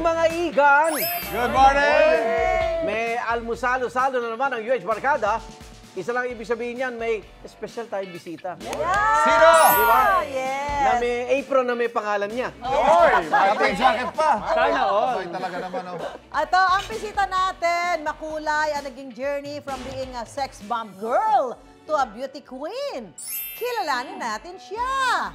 mga igan! Good morning! May almusalo-salo na naman ang UH Barkada. Isa lang ibig sabihin yan, may special tayong bisita. Sino? Di ba? Yes! Na may apron na may pangalan niya. Oy! May jacket pa! Sana all. Ay, talaga naman, oh. Ito, ang bisita natin, makulay ang naging journey from being a sex bomb girl to a beauty queen. Kilalanin natin siya!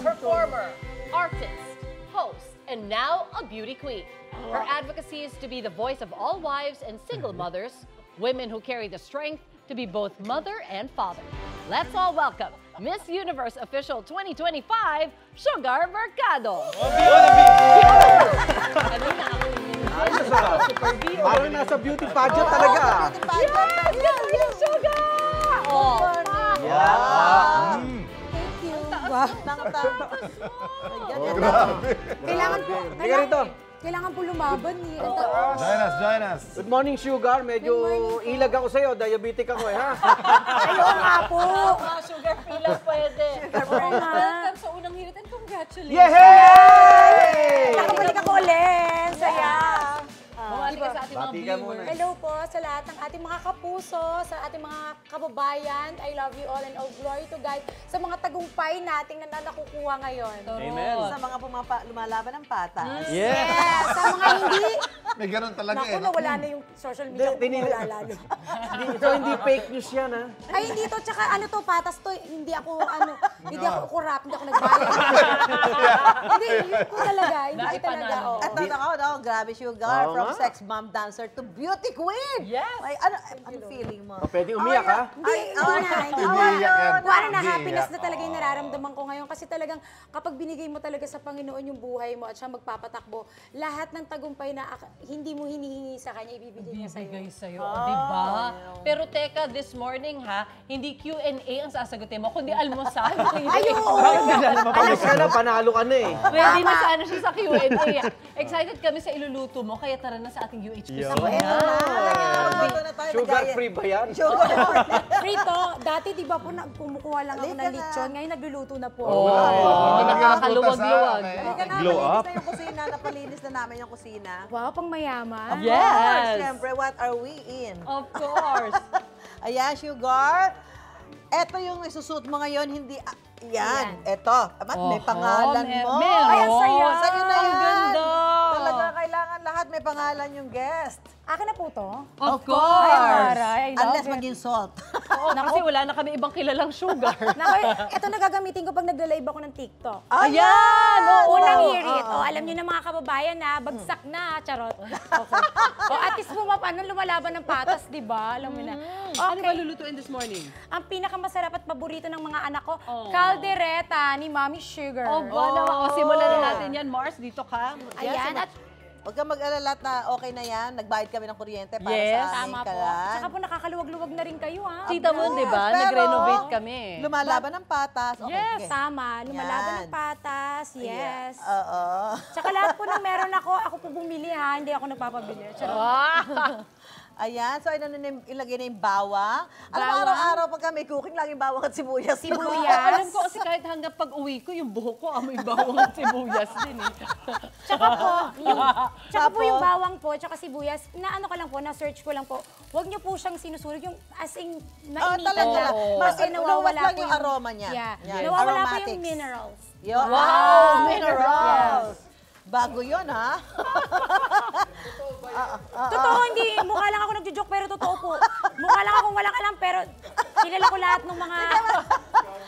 Performer, artist, host, and now a beauty queen. Her advocacy is to be the voice of all wives and single mothers, women who carry the strength to be both mother and father. Let's all welcome Miss Universe Official 2025, Sugar Mercado. Parang nasa beauty pageant talaga. Yes! Sugar! Oh, Yeah. thank you. Wow. Kailangan po, Halika rito. kailangan po lumaban eh. Join us. Good morning, Sugar. Medyo ilag ako sa'yo. Diabetic ako eh, ha? Ayun nga po. Sugar free lang pwede. Oo nga. Welcome sa unang hirit and congratulations. Yehey! Nakabalik ako ulit. Saya. Bumalik ka sa ating mga Bati ka muna. viewers. Hello po sa lahat ng ating mga kapuso, sa ating mga kababayan. I love you all and all glory to God sa mga tagumpay nating na nakukuha ngayon. Amen. Sa mga lumalaban ng patas. Yeah. Yes, sa mga hindi, May ganun talaga naku, eh. nawala na yung social media. Hindi, Wala lalo. Ito hindi fake news yan, ha? Ay, hindi to. Tsaka ano to, patas to. Hindi ako, hindi ako corrupt, hindi ako nagbayad. Hindi, yun ko talaga. Hindi talaga. Oh. At ako, grabe Sugar, Oo from nga. sex bomb dancer to beauty queen. Yes. Ay, ano feeling mo? Pwede umiyak, ha? Hindi na. Umiiyak yan. Wala na, Umiiyak. happiness na talaga yung nararamdaman ko ngayon. Kasi talagang kapag binigay mo talaga sa Panginoon yung buhay mo at siya magpapatakbo, lahat ng tagumpay na hindi mo hinihingi sa kanya, ibibigay niya sa'yo. Bibigay sa'yo, di ba? Pero teka, this morning ha, hindi Q&A ang sasagutin mo, kundi almusal. Ayun! Alam sana, panalo ka na eh. Pwede na sana siya sa Q&A. Excited kami sa iluluto mo, kaya tara na sa ating UH Eto Kusina. na. na tayo. Sugar free ba yan? Sugar free. Prito, dati di ba po kumukuha lang ako Halika ng na. lechon, ngayon nagluluto na po. Hindi nakakaluwag-luwag. Halika na, Glow malinis up. na yung kusina. Napalinis na namin yung kusina. Wow, pang mayaman. Yes! Siyempre, what are we in? Of course. Ayan, Sugar. Eto yung isusuot mo ngayon, hindi... yan, eto. May pangalan mo. Meron. Ay, ang saya. Sa'yo na Ang yan. ganda. Talaga, kailangan lahat may pangalan yung guest. Akin na po to. Of Ay, course. Maray, I love Unless it. maging salt. Oo, kasi wala na kami ibang kilalang sugar. Naku, ito na gagamitin ko pag nagla-live ako ng TikTok. Ayan! Oo. Unang hirit. Alam niyo na mga kababayan na bagsak na, charot. Okay. At least lumalaban ng patas, di ba? Alam mo na. Ano ba Okay. lulutuin this morning? Ang pinakamasarap at paborito ng mga anak ko, kaldereta ni Mommy Sugar. Oh, wow. O, simulan na natin yan. Mars, dito ka. Ayan, at Huwag kang mag-alala na okay na yan. Nagbayad kami ng kuryente para Yes. sa aming tama po. kalan. Saka po nakakaluwag-luwag na rin kayo, ha? Kita mo, di ba? Pero, Nag-renovate kami. Lumalaban ng patas. Okay, Yes, sige. tama. Lumalaban Yan. ng patas, yes. Oo. Tsaka lahat po ng meron ako po bumili, ha? Hindi ako nagpapabili. Charot. Ayan, so ilagay na yung bawang. Alam mo, Bawang? araw-araw pagka may cooking, laging bawang at sibuyas. Sibuyas. Alam ko kasi kahit hanggang pag-uwi ko, yung buhok ko amoy bawang at sibuyas din eh. Tsaka po yung Tapos? bawang po, tsaka sibuyas, na ano ko lang po, na-search ko lang po. Huwag niyo po siyang sinusunog, yung as in, nainitan talaga. na. Mas Kasi luwag lang yung aroma niya. Yeah. Yan, Nawawala po aromatics. yung minerals. Wow, minerals! Bago yun, ha? Totoo, hindi. Mukha lang ako nagjo-joke, pero totoo po. Mukha lang akong walang alam, pero kilala ko lahat ng mga...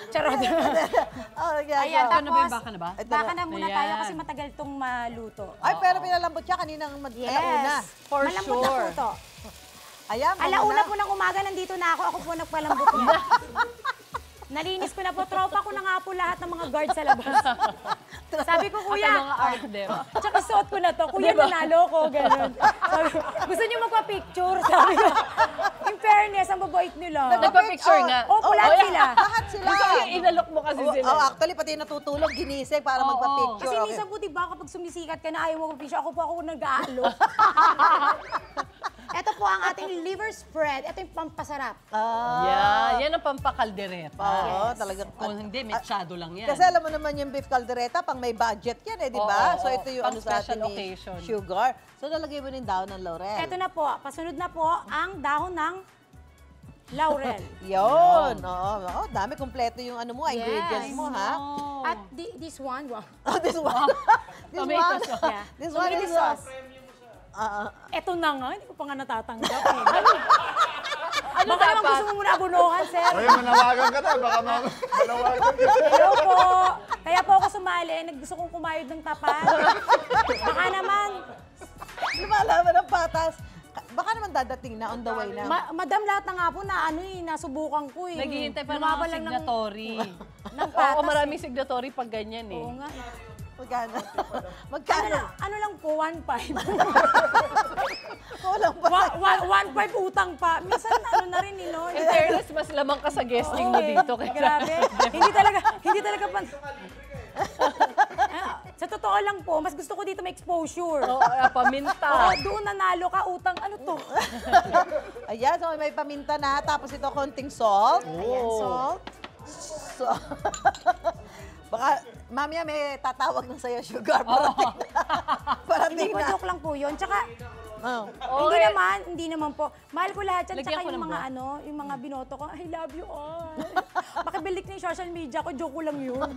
Charot. Oh, yeah, Ayan, so- Ano ba yung baka na ba? Ito Baka na. na muna Ayan. tayo kasi matagal itong maluto. Ay, pero pinalambot siya kaninang alauna. For Malambot na po sure. to. Ayan, Alauna po ng umaga, nandito na ako. Ako po nagpalambot na. Nalinis ko na po. Tropa ko na nga po lahat ng mga guard sa labas. Sabi ko, At kuya, ang mga art dem. tsaka suot ko na to. Kuya, nanalo ko. Ganun. Sabi ko, gusto niyo magpa-picture? Sabi ko, in fairness, ang babait nila. Nagpa-picture nga. Opo, lahat sila. Lahat sila. Gusto ko yung inalok mo kasi sila. Oh, actually, pati natutulog, ginising para Oo. magpa-picture. Kasi Okay. minsan po, diba, kapag sumisikat ka na ayaw mo mag-picture, ako po nag-aalok. Ito po ang ating liver spread. Ito yung pampasarap. Yan ang pampakaldereta. Oo, talagang. Kung hindi, mechado lang yan. Kasi alam mo naman yung beef caldereta, pang may budget yan di ba? Oo, So ito yung pang ano sa special atin ni occasion. Sugar. So nalagay mo rin daon ng laurel. Ito na po, pasunod na po ang dahon ng laurel. Yun. Oo, dami. Kompleto yung ano mo, ingredients mo, ha? At this one, wow. Oh, this one. This Tomato one. sauce. Yeah. This one Tomato is sauce. Ito na nga, hindi ko pa nga natatanggap eh. Ano Baka naman dapat? gusto mo muna abunuhan, sir. Ay, manawagan ka na. Baka manawagan ka. Hello po. Kaya po ako sumali, gusto kong kumayod ng tapat. Baka naman, lumalaman ng patas. Baka naman dadating na, on the way na. madam, lahat na nga po na nasubukan ko eh. Naghihintay pa ng Lumaba mga lang signatory. ng patas. Oo, maraming signatory pag ganyan eh. Oo nga. Magkano? Magkano? Ano lang po, 1.5. Kulang pa. 1.5 utang pa. Minsan ano na rin, no? In fairness, mas lamang ka sa guesting mo dito. Grabe. hindi talaga pan... Sa totoo lang po, mas gusto ko dito may exposure. Oo, paminta. Oo, doon nanalo ka, utang, ano to? Ayan, so may paminta na. Tapos ito, konting salt. Ayan, salt. So, baka, mamaya may tatawag na sa'yo, Sugar. Parating Hindi po, na. joke lang po yun. Tsaka, Oh. hindi naman po. Mahal ko lahat yan. Lagyan Tsaka ko yung ng mga broth. yung mga binoto ko, I love you all. Makibilik na yung social media ko, joke ko lang yun.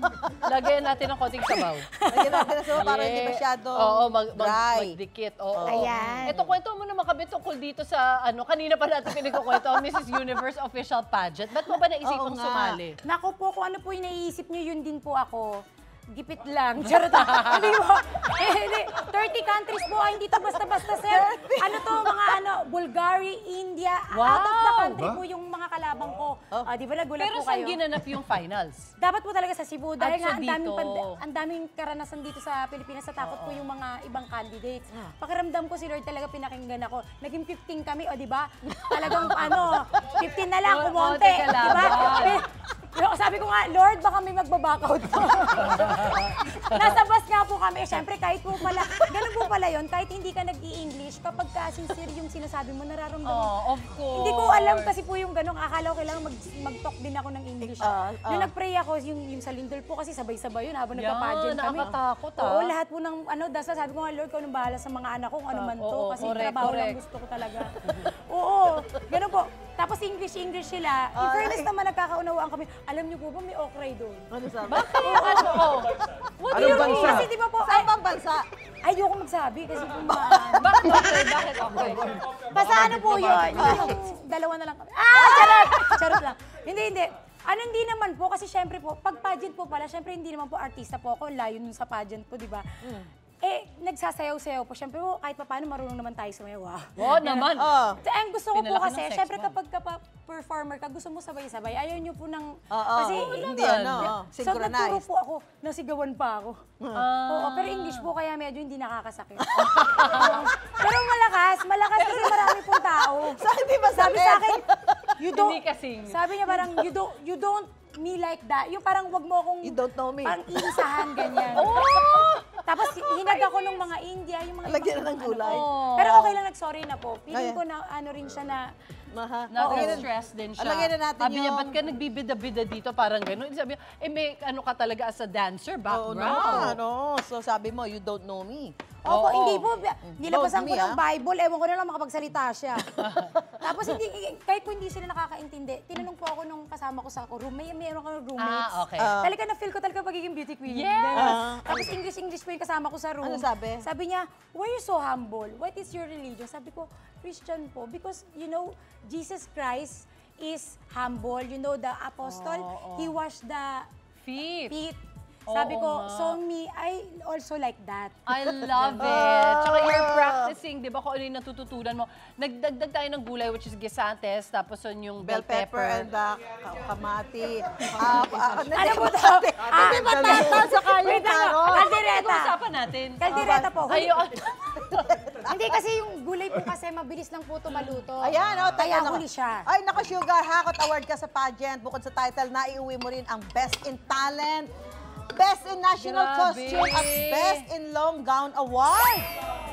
Lagyan natin ng konting sabaw. Lagyan natin na sa'yo para hindi masyadong Oo, dry. magdikit. Oo. Ayan. Ito, kwento mo naman kami tungkol dito sa, kanina pa natin pinagkukwento, ang Mrs. Universe official pageant. Ba't mo ba naisipang Oo nga. sumali? Naku po, kung ano po yung naiisip nyo, yun din po ako. Gipit lang. Charot. Hindi po. Hindi. 30 countries po. Hindi to basta-basta, sir. Ano to, mga Bulgaria, India. Out of the country Ba? po yung mga kalabang ko. Di ba nagulat Pero po saan kayo? ginanap yung finals? Dapat po talaga sa Cebu. Dahil so nga dito. ang daming karanasan dito sa Pilipinas. Natakot po yung mga ibang candidates. Pakiramdam ko si Lord talaga pinakinggan ako. Naging 15 kami, di ba? Talagang 15 na lang, kumonte. Konti ka Di ba? laban. Sabi ko nga, Lord, baka may magbabakout po. Nasa bus nga po kami. Siyempre, kahit po pala, ganun po pala yun, kahit hindi ka nag-i-English, kapag ka sincere yung sinasabi mo, nararamdaman. Oh, of course. Hindi ko alam kasi po yung ganun. Akala ko kailangan mag-talk din ako ng English. Nung nag-pray ako, yung sa Lindol po kasi sabay-sabay yun habang nagpa-pageant kami. Nakakatakot Oo, lahat po ng dasal. Sabi ko nga, Lord, kung anong bahala sa mga anak ko, kung ano man to. oo, Kasi correct, trabaho lang correct. gusto ko talaga. Oo, ganun po. Tapos English sila. In fairness naman, nagkakaunawaan kami. Alam niyo po ba, may okray doon. Ano sabi? Bakit? Ano? Anong bansa? Kasi di ba po, Saan bang bansa? ayoko magsabi kasi po Bakit okay? Bakit okay? basta ano po yun, yung dalawa na lang kami. Charot! Charot lang. Hindi. Hindi naman po, kasi syempre po, pag pageant po pala, syempre hindi naman po artista po ako, layo nun sa pageant po, di ba? Nagsasayaw-sayaw po. Syempre po, kahit pa paano marunong naman tayo sumayaw. Oo naman. Ang gusto ko po Pinalaki kasi, ng sex syempre bomb. kapag performer ka, gusto mo sabay-sabay. Ayaw nyo po ng... Oo, kasi hindi naman. So, nagturo synchronized. po ako, nasigawan pa ako. Oo, pero English po, kaya medyo hindi nakakasakit. Pero malakas kasi marami pong tao. Sa hindi ba Sabi sa akin, Hindi kasing. sabi niya parang, you don't me like that. Yung parang wag mo akong... You don't know me. Parang iisahan, ganyan. Tapos hinag ako ng mga India, yung mga Lagyan na ng gulay. Pero okay lang, nag-sorry na po. Feeling ko na ano rin siya na... Na-stress din siya. Lagyan na natin Sabi niya, yung- ba't ka nagbibida-bida dito? Parang gano'n. Sabi niya, may ano ka talaga as a dancer, Oo background. na, So sabi mo, you don't know me. Opo, Oo. hindi po. Nilabasan Don't ko me, ng Bible. Ewan ko na lang makapagsalita siya. Tapos kahit po hindi sila nakakaintindi, tinanong po ako nung kasama ko sa room. Meron ka roommates. Okay. Talaga na-feel ko talaga pagiging beauty queen. Yes! Ganun. Tapos English po yung kasama ko sa room. Ano sabi? Sabi niya, why are you so humble? What is your religion? Sabi ko, Christian po. Because, Jesus Christ is humble. The apostle, he washed the Feet. feet. Sabi Oo ko, nga. so me, I also like that. I love it. Tsaka you're practicing, di ba, kung ano yung natututunan mo. Nagdagdag tayo ng gulay, which is gisantes, tapos yun yung Bell pepper and kamati. Ano po to? Hindi ba tayo sa kayo, Carol? Kaldereta. Pag-uusapan natin. Kaldereta po. Ayun. Hindi kasi yung gulay po kasi mabilis lang po ito maluto. Ayan, Kaya teka, huli siya. Ay, naku, Sugar, hakot award ka sa pageant. Bukod sa title, naiuwi mo rin ang Best in Talent, Best in National Grabe. Costume, at Best in Long Gown Award.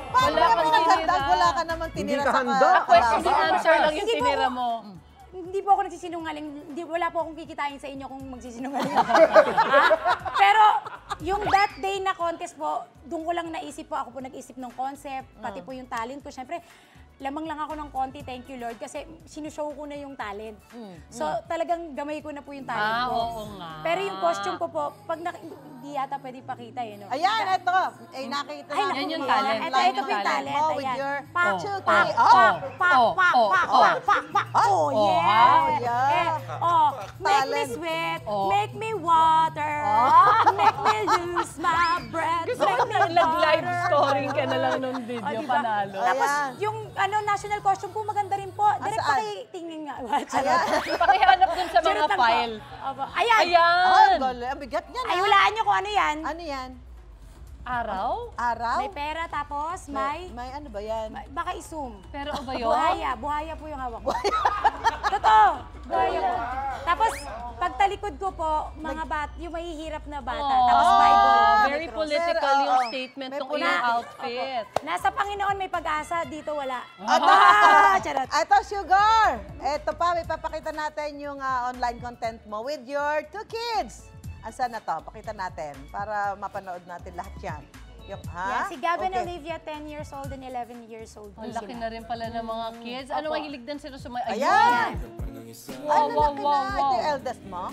Paano Wala ka kang pinaghandag? tinira. Wala ka naman tinira ka sa handa. Question and answer lang yung Hindi po tinira ako- mo. Hindi po ako nagsisinungaling. Wala po akong kikitain sa inyo kung magsisinungaling ako. Ha? Pero yung that day na contest po, doon ko lang naisip po, ako po nag-isip ng concept, pati po yung talent ko. Siyempre, lamang lang ako ng konti, thank you Lord, kasi sinushow ko na yung talent. So talagang gamay ko na po yung talent ko. Oo nga. Pero yung costume ko po, pag hindi yata pwede pakita eh, no? Ayan, ito. Eh, nakita Ay, na. Yan yung po talent. Ito, line ito po yung ng talent. mo with Ayan. your Pak, Chucky. pak, Oh. pak, pak, Oh, pak, oh, pak, oh. pak, pak, pak. Oh, Oh, yeah. yeah. Oh, make me Talent. sweat, Oh. make me water, make me lose my breath, Gusto ko make me na nag-live water. storing ka na lang nung video, Oh, diba? panalo. Tapos Ayan. yung national costume po maganda rin po. Direct saan? pakitingin nga. Ayan. Pakihanap dun sa mga Charot lang po. file. Opo. Ayan. Ay, Ayan! galing. Ang bigat niya na. Ay, hulaan nyo kung ano yan. Ano yan? Araw? Araw? May pera tapos may... May ano ba yan? Baka i-zoom. Pero ba yun? Buhaya po yung hawak ko. Totoo, buhaya po. Tapos, pagtalikod ko po, mga yung mahihirap na bata. Tapos Bible. may Very cross. political Pero, yung oo. statement May ng pula. iyong outfit. Nasa Panginoon may pag-asa, dito wala. Charot. Ito, Sugar! Ito pa, may papakita natin yung online content mo with your 2 kids. Asan na to? Pakita natin para mapanood natin lahat yan. Yung, Yan, ha? si Gavin Okay. Olivia, 10 years old and 11 years old po Ang laki sila. na rin pala ng mga kids. Ano, mahilig din sila sa mga... Ayan! Wow, Ay, wow, lalaki wow, na. Ito yung wow. eldest mo?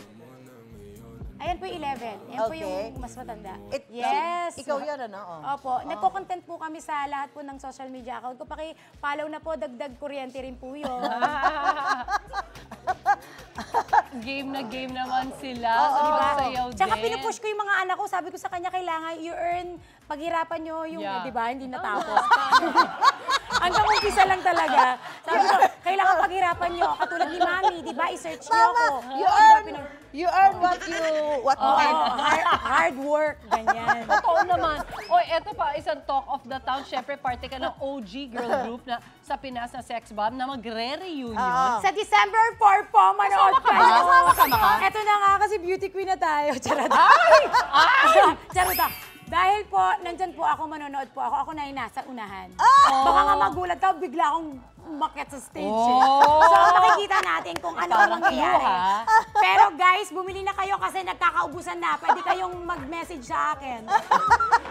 Ayan po yung 11. Yan po Okay. yung mas matanda. Yes! Ikaw yan, ano? Oh. Opo. Nagko-content po kami sa lahat po ng social media account ko. Paki-follow na po, dagdag kuryente rin po yun. Game na game naman sila. Diba? Sayaw din. Tsaka pinupush ko yung mga anak ko. Sabi ko sa kanya, kailangan you earn, paghirapan nyo yung, Yeah. di ba, hindi natapos. Hanggang umpisa lang talaga. Sabi ko, kailangan paghirapan nyo. Katulad ni Mami, di ba, i-search nyo ako. Tama! You Di ba, earn, pinag- you earn what you earn. hard work, ganyan. Totoo naman. Oy, eto pa, isang talk of the town. Siyempre, parte ka ng OG girl group na sa Pinas na sex bomb na magre-reunion. Sa December 4 po, manood Kasama ka ba? Kasama ka? Ito na nga kasi beauty queen na tayo. Charot. Charot ah. Dahil po, nandyan po ako, manonood po ako. Ako na yung nasa unahan. Baka nga magulat ka, bigla akong umakyat sa stage. Eh. Oh. So, makikita natin kung ano ang Parang mangyayari. clue, ha? Pero guys, bumili na kayo kasi nagkakaubusan na. Pwede kayong mag-message sa akin.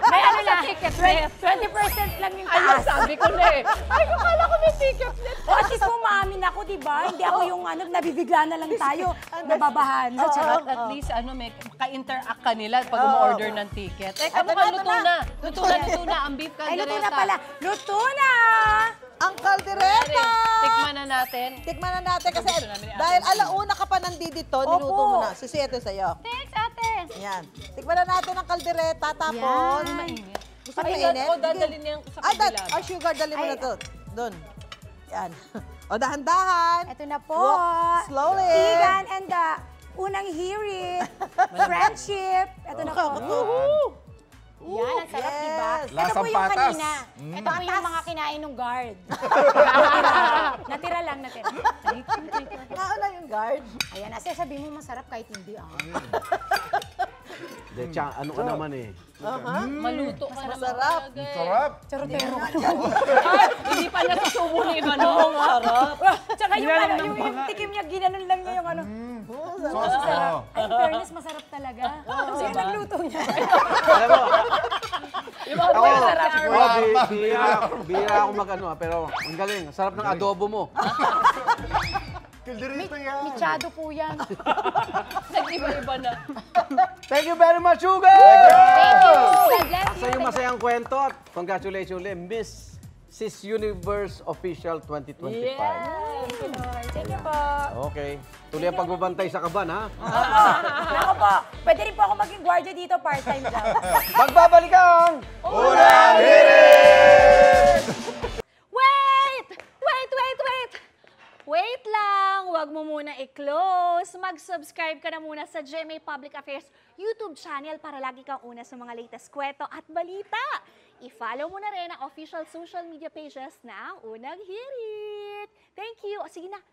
May ano na, ticket net? 20% lang yung Ayun, taas. sabi ko na eh. Ay, akala ko may ticket net. O at least maamin ako, di ba? Hindi ako yung nabibigla na lang tayo, nababahan. Charot. At least, may ka-interact ka nila pag umorder ng ticket. Eh, Ito mukhang na, luto ito na. na. Luto na, luto na. Ang beef Ay, luto na caldereta. pala. Luto na! Ang kaldereta! Tikman na natin. Tikman na natin kasi Gusto namin ni Ate dahil Mami. alauna ka pa nandito, niluto mo na. Susi, ito sa'yo. Thanks, ate. Yan. Tikman na natin ang kaldereta, tapos... Yan. Gusto mo Ay, mainit? o, dadalhin niya sa Ay, kabila. sugar, dali mo Ay. na to. Doon. Yan. O, dahan-dahan. Ito na po. Walk slowly. Tigan and the unang hirit. Friendship. Ito na po. Yan, ang sarap, Yes. diba? Ito po Lasang yung patas. kanina. Ito po yung mga kinain ng guard. Natira lang, natira. Nauna yung guard. Ayan, kasi sabi mo masarap kahit hindi. De, ano ka naman eh. Maluto ka naman Masarap. talaga eh. Sarap. Charotero. Ay, hindi pa nasusubo ni Ivan. Oo, harap. Tsaka yung tikim niya, ginanon lang niya yung ano. Sauce ko. Ay, in fairness, masarap talaga. Sino nagluto niya? Alam mo, Yung mga ako, masarap. bihira ako mag-ano pero ang galing. Ang sarap ng adobo mo. Kilderito yan. Michado po yan. Nag-iba-iba na. Thank you very much, Sugar! God bless you. Sa iyong masayang kwento at congratulations ulit, Miss Sis Universe Official 2025. Thank you po. Okay. Tuloy ang pagbabantay sa kaban, ha? Ako po, pwede rin po ako maging gwardiya dito, part-time job. Magbabalik ang... Unang hirit! Wait! Wait lang! Huwag mo muna i-close. Mag-subscribe ka na muna sa GMA Public Affairs YouTube channel para lagi kang una sa mga latest kwento at balita. I-follow mo na rin ang official social media pages ng Unang Hirit. Thank you. O sige na,